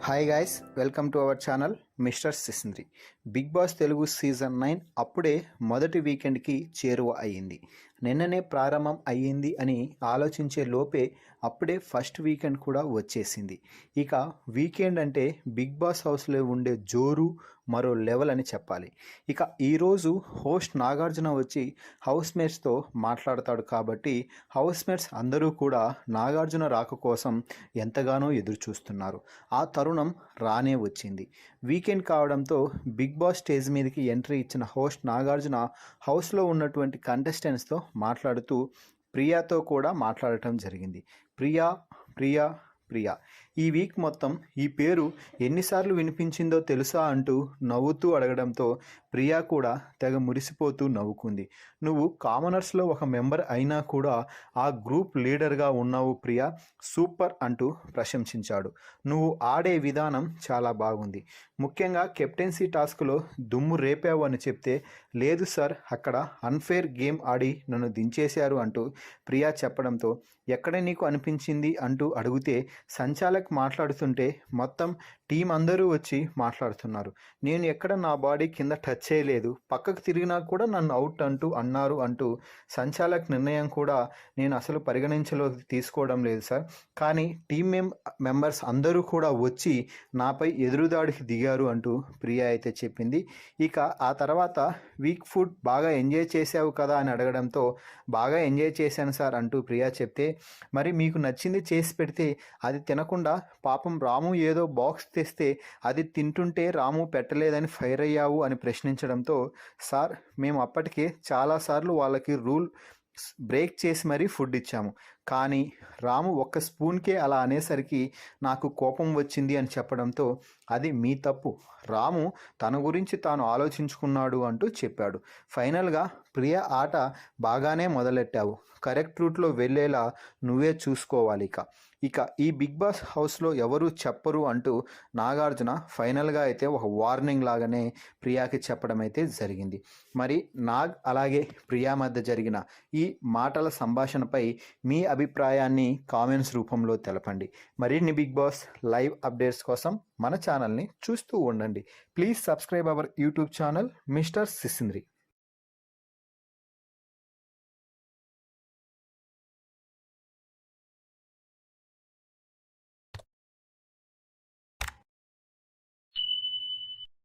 Hi guys, welcome to our channel mister Sisindri. Big boss Telugu season 9 అప్పుడే మొదటి వీకెండ్కి చేరువ అయ్యింది. నిన్ననే ప్రారంభం అయ్యింది అని ఆలోచించే లోపే అప్పుడే ఫస్ట్ వీకెండ్ కూడా వచ్చేసింది. ఇక వీకెండ్ అంటే బిగ్ బాస్ హౌస్లో ఉండే జోరు మరో లెవెల్ అని చెప్పాలి. ఇక ఈరోజు హోస్ట్ నాగార్జున వచ్చి హౌస్ మేట్స్తో మాట్లాడతాడు కాబట్టి హౌస్ మేట్స్ అందరూ కూడా నాగార్జున రాక కోసం ఎంతగానో ఎదురు చూస్తున్నారు. ఆ తరుణం రానే వచ్చింది. వీకెండ్ కావడంతో బిగ్ బాస్ స్టేజ్ మీదకి ఎంట్రీ ఇచ్చిన హోస్ట్ నాగార్జున హౌస్లో ఉన్నటువంటి కంటెస్టెంట్స్తో మాట్లాడుతూ ప్రియాతో కూడా మాట్లాడటం జరిగింది. ప్రియా ప్రియా ప్రియా ఈ వీక్ మొత్తం ఈ పేరు ఎన్నిసార్లు వినిపించిందో తెలుసా అంటూ నవ్వుతూ అడగడంతో ప్రియా కూడా తెగ మురిసిపోతూ నవ్వుకుంది. నువ్వు కామనర్స్లో ఒక మెంబర్ అయినా కూడా ఆ గ్రూప్ లీడర్గా ఉన్నావు ప్రియా, సూపర్ అంటూ ప్రశంసించాడు. నువ్వు ఆడే విధానం చాలా బాగుంది. ముఖ్యంగా కెప్టెన్సీ టాస్క్లో దుమ్ము రేపావు అని చెప్తే లేదు సార్, అక్కడ అన్ఫేర్ గేమ్ ఆడి నన్ను దించేశారు అంటూ ప్రియా చెప్పడంతో ఎక్కడ నీకు అనిపించింది అంటూ అడిగితే సంచాలక్ మాట్లాడుతుంటే మొత్తం టీం అందరూ వచ్చి మాట్లాడుతున్నారు. నేను ఎక్కడ నా బాడీ కింద టచ్ చేయలేదు, పక్కకు తిరిగినా కూడా నన్ను అవుట్ అంటూ అన్నారు అంటూ సంచాలక్ నిర్ణయం కూడా నేను అసలు పరిగణించలోకి తీసుకోవడం లేదు సార్. కానీ టీం మెంబర్స్ అందరూ కూడా వచ్చి నాపై ఎదురుదాడికి దిగారు అంటూ ప్రియా అయితే చెప్పింది. ఇక ఆ తర్వాత వీక్ ఫుడ్ బాగా ఎంజాయ్ చేసావు కదా అని అడగడంతో బాగా ఎంజాయ్ చేశాను సార్ అంటూ ప్రియా చెప్తే మరి మీకు నచ్చింది చేసి పెడితే అది తినకుండా పాపం రాము ఏదో బాక్స్ తెస్తే అది తింటుంటే రాము పెట్టలేదని ఫైర్ అయ్యావు అని ప్రశ్నించడంతో సార్ మేము అప్పటికే చాలాసార్లు వాళ్ళకి రూల్ బ్రేక్ చేసి మరీ ఫుడ్ ఇచ్చాము, కానీ రాము ఒక్క స్పూన్కే అలా అనేసరికి నాకు కోపం వచ్చింది అని చెప్పడంతో అది మీ తప్పు, రాము తన గురించి తాను ఆలోచించుకున్నాడు అంటూ చెప్పాడు. ఫైనల్గా ప్రియ ఆట బాగానే మొదలెట్టావు, కరెక్ట్ రూట్లో వెళ్ళేలా నువ్వే చూసుకోవాలి. ఇక ఈ బిగ్ బాస్ హౌస్లో ఎవరు చెప్పరు అంటూ నాగార్జున ఫైనల్గా అయితే ఒక వార్నింగ్ లాగానే ప్రియాకి చెప్పడం అయితే జరిగింది. మరి నాగ్ అలాగే ప్రియా మధ్య జరిగిన ఈ మాటల సంభాషణపై మీ అభిప్రాయాన్ని కామెంట్స్ రూపంలో తెలపండి. మరిన్ని బిగ్ బాస్ లైవ్ అప్డేట్స్ కోసం మన ఛానల్ని చూస్తూ ఉండండి. Please subscribe our YouTube channel mister సిసింద్రి.